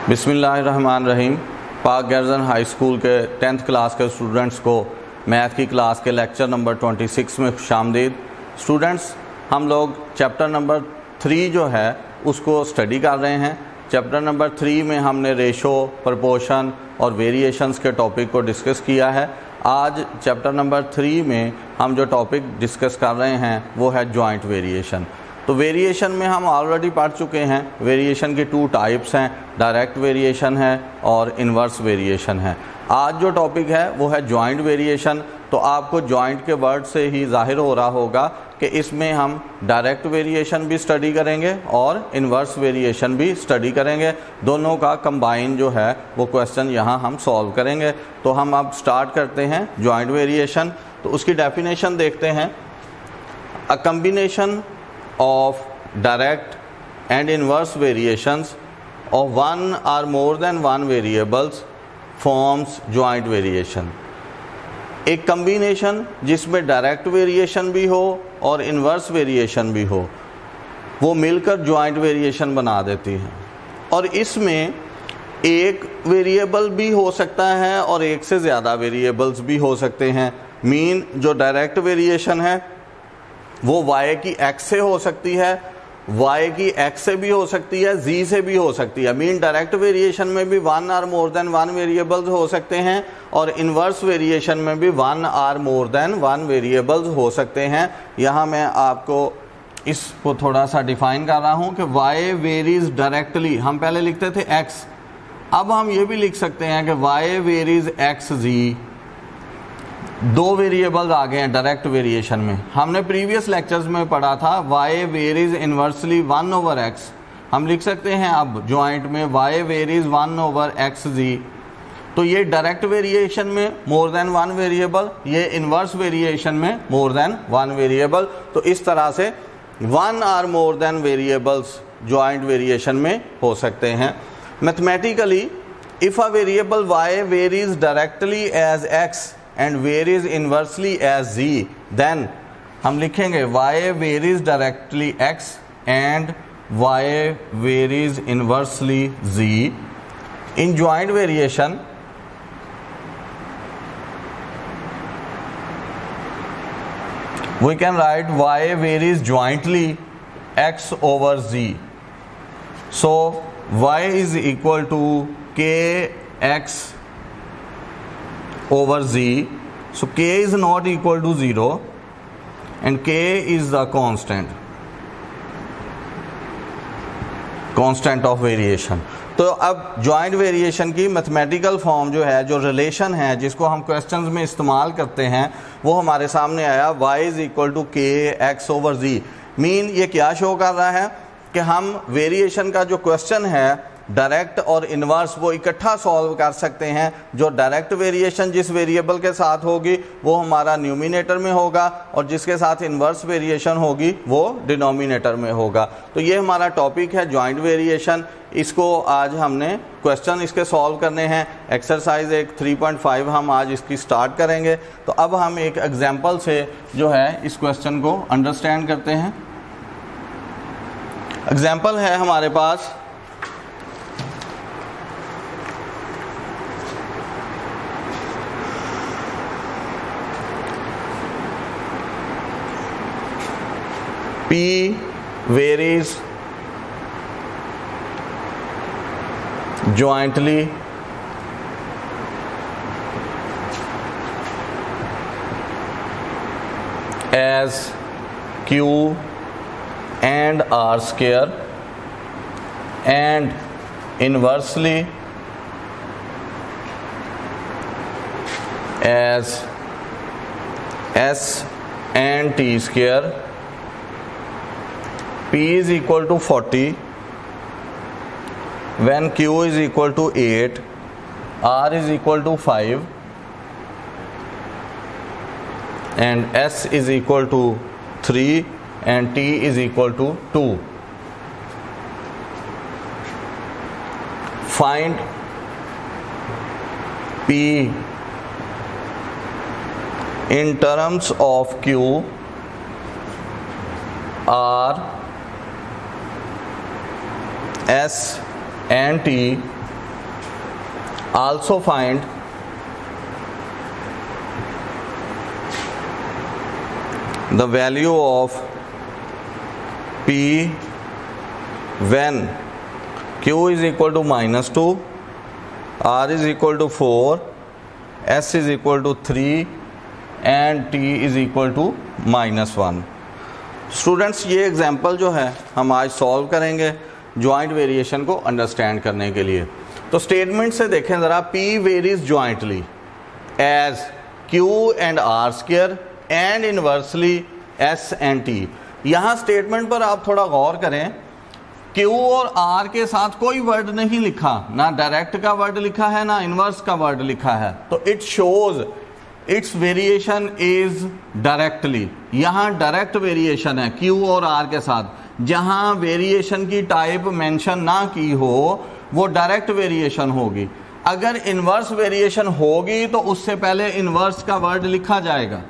बिस्मिल्लाहिर्रहमानिर्रहीम। पाक गर्जन हाई स्कूल के 10th क्लास के स्टूडेंट्स को मैथ की क्लास के लेक्चर नंबर 26 में खुशामदीद। स्टूडेंट्स, हम लोग चैप्टर नंबर 3 जो है उसको स्टडी कर रहे हैं। चैप्टर नंबर 3 में हमने रेशो, प्रपोर्शन और वेरिएशंस के टॉपिक को डिस्कस किया है। आज चैप्टर नंबर 3 में हम जो टॉपिक डिस्कस कर रहे हैं वो है जॉइंट वेरिएशन। तो वेरिएशन में हम ऑलरेडी पढ़ चुके हैं। वेरिएशन की 2 टाइप्स हैं, डायरेक्ट वेरिएशन है और इन्वर्स वेरिएशन है। आज जो टॉपिक है वो है जॉइंट वेरिएशन। तो आपको जॉइंट के वर्ड से ही जाहिर हो रहा होगा कि इसमें हम डायरेक्ट वेरिएशन भी स्टडी करेंगे और इन्वर्स वेरिएशन भी स्टडी करेंगे। दोनों का कंबाइन जो है वो क्वेश्चन यहाँ हम सॉल्व करेंगे। तो हम अब स्टार्ट करते हैं जॉइंट वेरिएशन। तो उसकी डेफिनेशन देखते हैं। अ combination of direct and inverse variations of one or more than one variables forms joint variation। एक कम्बिनेशन जिसमें डायरेक्ट वेरिएशन भी हो और इन्वर्स वेरिएशन भी हो वो मिलकर जॉइंट वेरिएशन बना देती है। और इसमें एक वेरिएबल भी हो सकता है और एक से ज़्यादा वेरिएबल्स भी हो सकते हैं। मीन जो डायरेक्ट वेरिएशन है वो y की x से हो सकती है, y की x से भी हो सकती है, z से भी हो सकती है। मीन डायरेक्ट वेरिएशन में भी 1 और मोर देन 1 वेरिएबल्स हो सकते हैं और इन्वर्स वेरिएशन में भी 1 और मोर देन 1 वेरिएबल्स हो सकते हैं। यहाँ मैं आपको इसको थोड़ा सा डिफाइन कर रहा हूँ कि y वेरीज डायरेक्टली, हम पहले लिखते थे x, अब हम ये भी लिख सकते हैं कि y varies x z। 2 variables आ गए हैं डायरेक्ट वेरिएशन में। हमने प्रीवियस लेक्चर्स में पढ़ा था y वेरीज इन्वर्सली 1/x। हम लिख सकते हैं अब जॉइंट में y वेरीज 1/xz। तो ये डायरेक्ट वेरिएशन में मोर देन 1 वेरिएबल, ये इन्वर्स वेरिएशन में मोर देन 1 वेरिएबल। तो इस तरह से 1 और more than variables joint variation में हो सकते हैं। Mathematically if a variable y varies directly as x and varies inversely as z, then हम लिखेंगे y varies directly x and y varies inversely z। In joint variation we can write y varies jointly x over z। So y is equal to kx over z। So k is not equal to 0 and k is the constant of variation। तो अब joint variation की mathematical form जो है, जो relation है जिसको हम questions में इस्तेमाल करते हैं, वो हमारे सामने आया y इज इक्वल टू के एक्स ओवर z। मीन ये क्या शो कर रहा है कि हम वेरिएशन का जो क्वेश्चन है डायरेक्ट और इन्वर्स वो इकट्ठा सॉल्व कर सकते हैं। जो डायरेक्ट वेरिएशन जिस वेरिएबल के साथ होगी वो हमारा न्यूमिनेटर में होगा और जिसके साथ इन्वर्स वेरिएशन होगी वो डिनोमिनेटर में होगा। तो ये हमारा टॉपिक है जॉइंट वेरिएशन। इसको आज हमने क्वेश्चन इसके सॉल्व करने हैं। एक्सरसाइज एक 3.5 हम आज इसकी स्टार्ट करेंगे। तो अब हम एक एग्जाम्पल से जो है इस क्वेश्चन को अंडरस्टैंड करते हैं। एग्जाम्पल है हमारे पास P varies jointly as Q and R square and inversely as S and T square। P is equal to 40 when Q is equal to 8, R is equal to 5 and S is equal to 3 and T is equal to 2। Find P in terms of Q, R, S and T also find the value of P when Q is equal to -2, R is equal to 4, S is equal to 3 and T is equal to -1। Students ये example जो है हम आज solve करेंगे joint variation को understand करने के लिए। तो स्टेटमेंट से देखें ज़रा, P varies jointly as Q and R square and inversely S and T। यहाँ स्टेटमेंट पर आप थोड़ा गौर करें, Q और R के साथ कोई वर्ड नहीं लिखा, ना डायरेक्ट का वर्ड लिखा है ना इनवर्स का वर्ड लिखा है, तो it shows it's variation is directly. यहाँ डायरेक्ट वेरिएशन है Q और R के साथ। जहाँ वेरिएशन की टाइप मेंशन ना की हो वो डायरेक्ट वेरिएशन होगी। अगर इनवर्स वेरिएशन होगी तो उससे पहले इनवर्स का वर्ड लिखा जाएगा।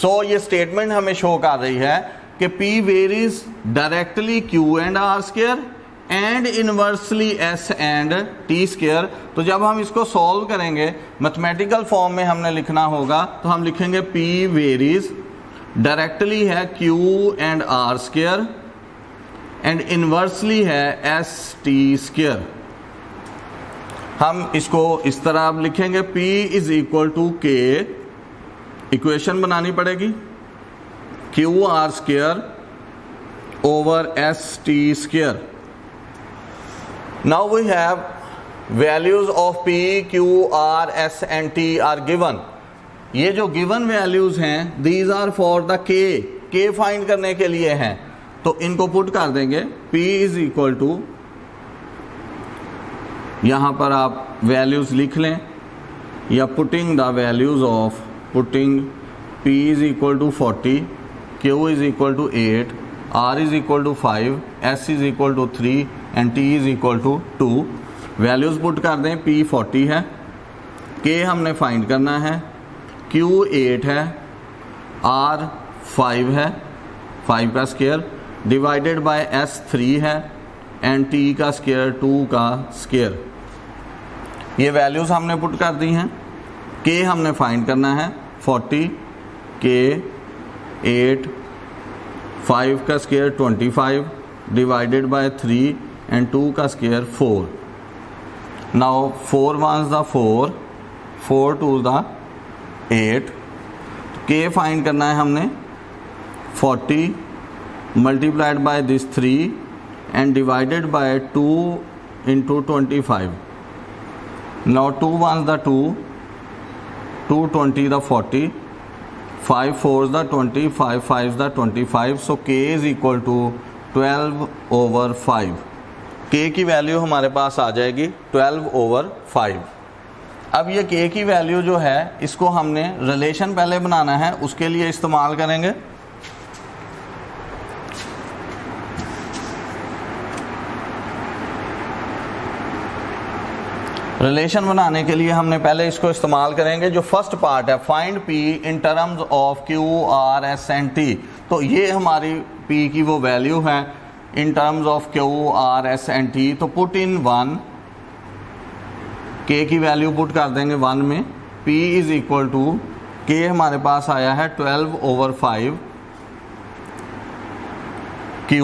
सो ये स्टेटमेंट हमें शो कर रही है कि P varies directly Q and R square and inversely S and T square. तो जब हम इसको सॉल्व करेंगे मैथमेटिकल फॉर्म में हमने लिखना होगा, तो हम लिखेंगे P वेरीज डायरेक्टली है Q and R square and inversely है S T स्क्वायर। हम इसको इस तरह अब लिखेंगे, P is equal to K, equation बनानी पड़ेगी, Q R square over S T square. Now we have values of P, Q, R, S and T are given। ये जो given values हैं these are for the K find करने के लिए हैं, तो इनको पुट कर देंगे। P is equal to, यहाँ पर आप values लिख लें या putting the values of P is equal to 40, Q is equal to 8, R is equal to 5, S is equal to 3 and T is equal to 2। Values put कर दें। P 40 है, K हमने फाइंड करना है, Q 8 है, R 5 है, 5 का square divided by S 3 है एंड T का स्क्वायर 2 का स्क्वायर। ये वैल्यूज़ हमने पुट कर दी हैं। K हमने फाइंड करना है 40, K 8, 5 का स्क्वायर 25 डिवाइडेड बाय 3 and 2 का square 4। now 4 1s the 4, 4 2s the 8। K find करना है हमने 40 multiplied by this 3 and divided by 2 into 25। now 2 1s the 2, 2 20 the 40, 5 4s the 20, 5 5s the 25। so K is equal to 12 over 5। K की value हमारे पास आ जाएगी 12 over 5। अब ये K की value जो है इसको हमने रिलेशन पहले बनाना है, उसके लिए इस्तेमाल करेंगे। रिलेशन बनाने के लिए हमने पहले इसको इस्तेमाल करेंगे। जो फर्स्ट पार्ट है find P in terms of Q R S and T, तो ये हमारी P की वो वैल्यू है in terms of Q R S and T। तो पुट इन 1, K की वैल्यू पुट कर देंगे 1 में। P is equal to, K हमारे पास आया है 12 over 5, Q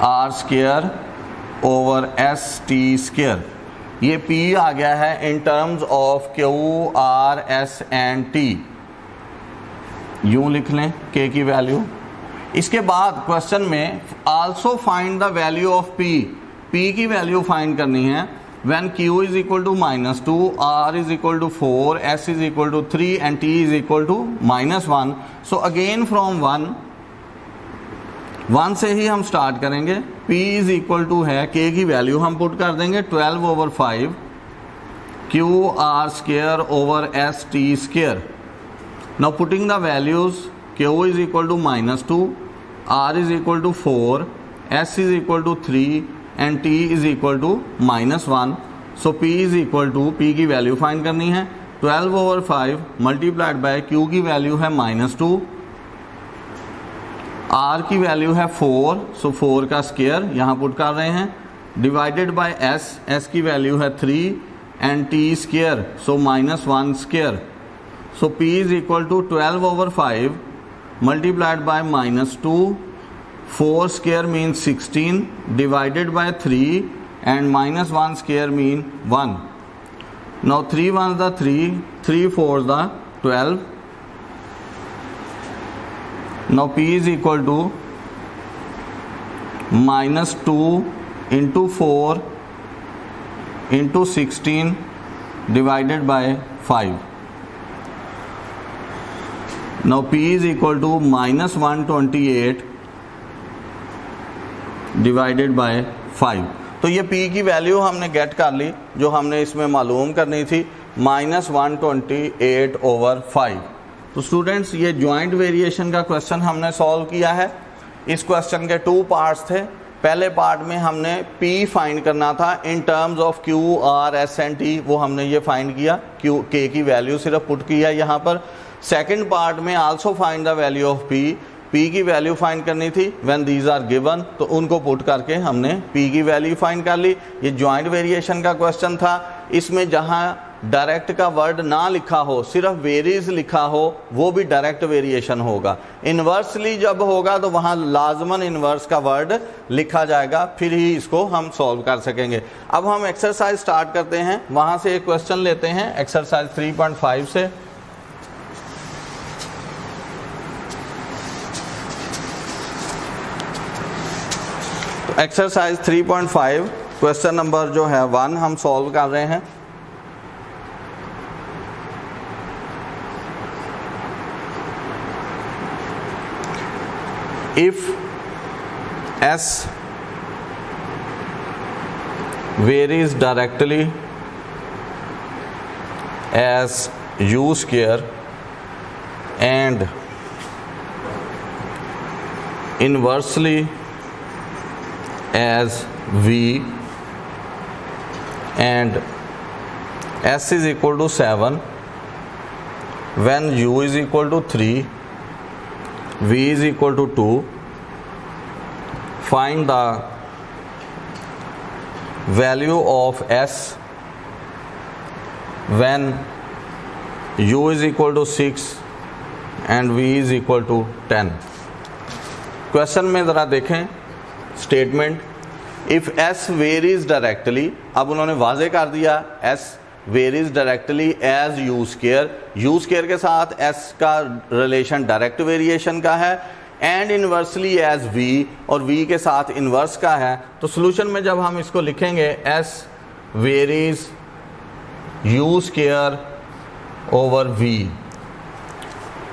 R square over S T square. ये P आ गया है in terms of Q R S and T। यूं लिख लें K की वैल्यू। इसके बाद क्वेश्चन में also find the value of P, P की वैल्यू फाइंड करनी है when Q is equal to -2, R is equal to 4, S is equal to 3 and T is equal to -1। So again from 1 से ही हम start करेंगे। P is equal to है, K की value हम पुट कर देंगे 12 over 5, Q R square over S T square. Now putting the values, Q is equal to -2, R is equal to 4, S is equal to 3 and T is equal to -1। so P is equal to, P की value find करनी है 12 over 5 multiplied by Q की value है -2, R की value है 4, सो 4 का square यहाँ put कर रहे हैं डिवाइडेड बाय एस, एस की वैल्यू है 3 and T square, so -1 square, so p is equal to 12/5 multiplied by -2, 4 square mean 16 divided by 3 and -1 square mean 1. Now 3 1s the 3, 3 4s the 12. Now p is equal to -2 into 4 into 16 divided by 5. Now p is equal to -128 divided by 5. तो ये p की value हमने gate कर ली जो हमने इसमें मालूम करनी थी, -128/5। तो स्टूडेंट्स ये जॉइंट वेरिएशन का क्वेश्चन हमने सॉल्व किया है। इस क्वेश्चन के 2 पार्ट्स थे। पहले पार्ट में हमने p फाइंड करना था इन terms of q, r, s and t, वो हमने ये फाइंड किया, q k की वैल्यू सिर्फ पुट किया यहाँ पर। सेकेंड पार्ट में also find the value of p की वैल्यू फाइंड करनी थी व्हेन दीज आर गिवन, तो उनको पुट करके हमने p की वैल्यू फाइंड कर ली। ये जॉइंट वेरिएशन का क्वेश्चन था। इसमें जहाँ डायरेक्ट का वर्ड ना लिखा हो, सिर्फ वेरीज लिखा हो, वो भी डायरेक्ट वेरिएशन होगा। इन्वर्सली जब होगा तो वहाँ लाजमन इन्वर्स का वर्ड लिखा जाएगा, फिर ही इसको हम सॉल्व कर सकेंगे। अब हम एक्सरसाइज स्टार्ट करते हैं। वहाँ से एक क्वेश्चन लेते हैं एक्सरसाइज 3.5 से। एक्सरसाइज 3.5 क्वेश्चन नंबर जो है 1 हम सॉल्व कर रहे हैं। If s varies directly as u square and inversely as v and s is equal to 7 when u is equal to 3, v is equal to 2, find the value of s when u is equal to 6 and v is equal to 10। Question में ज़रा देखें statement, if s varies directly, अब उन्होंने वाजे कर दिया s varies directly as u square, u square के साथ s का रिलेशन डायरेक्ट वेरिएशन का है, एंड इन्वर्सली एज v, और v के साथ इन्वर्स का है। तो सोल्यूशन में जब हम इसको लिखेंगे s varies u square over v,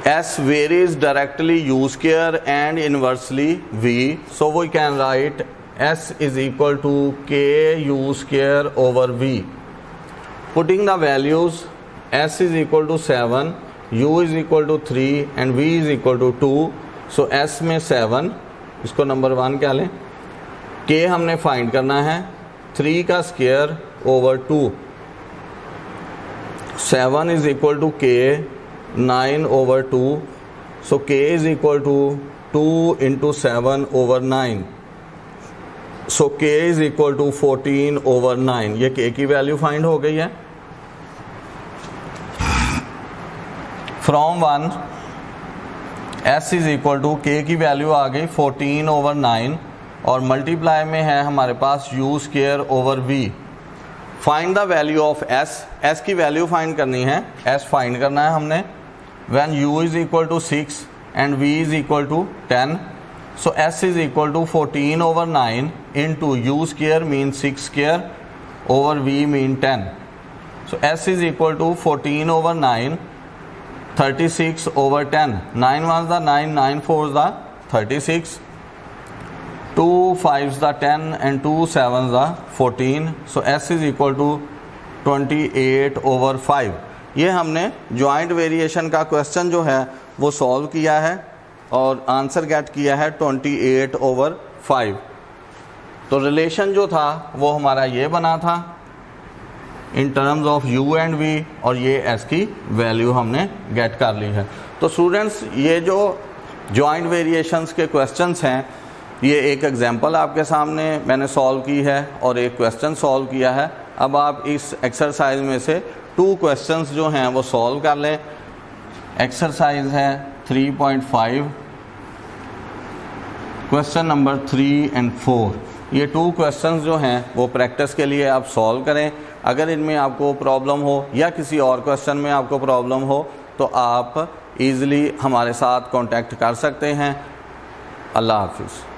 s varies directly u square and inversely v, so we can write s is equal to k u square over v. Putting the values, s is equal to 7, u is equal to 3 and v is equal to 2, so s में 7, इसको number 1 क्या लें, k हमने find करना है 3 का square over 2, 7 is equal to k 9 over 2, so k is equal to 2 into 7 over 9, so k is equal to 14 over 9। ये k की वैल्यू फाइंड हो गई है। From 1 s is equal to k की वैल्यू आ गई 14 over 9 और multiply में है हमारे पास u square over v। Find the value of s, s की वैल्यू फाइंड करनी है, s फाइंड करना है हमने when u is equal to 6 and v is equal to 10, so s is equal to 14 over 9 into u square means 6 square over v mean 10, so s is equal to 14 over 9, 36 over 10, 9 1s the 9, 9 4s the 36, 2 5s the 10 and 2 7s the 14, so s is equal to 28 over 5। ये हमने joint variation का question जो है वो solve किया है और answer gate किया है 28 over 5। तो रिलेशन जो था वो हमारा ये बना था इन terms of u and v, और ये s की वैल्यू हमने गेट कर ली है। तो स्टूडेंट्स ये जो जॉइंट वेरिएशंस के क्वेश्चंस हैं ये एक एग्जांपल आपके सामने मैंने सॉल्व की है और एक क्वेश्चन सॉल्व किया है। अब आप इस एक्सरसाइज में से 2 क्वेश्चंस जो हैं वो सॉल्व कर लें। एक्सरसाइज है 3.5, क्वेश्चन नंबर 3 और 4। ये 2 क्वेश्चंस जो हैं वो प्रैक्टिस के लिए आप सॉल्व करें। अगर इनमें आपको प्रॉब्लम हो या किसी और क्वेश्चन में आपको प्रॉब्लम हो तो आप ईज़िली हमारे साथ कांटेक्ट कर सकते हैं। अल्लाह हाफिज़।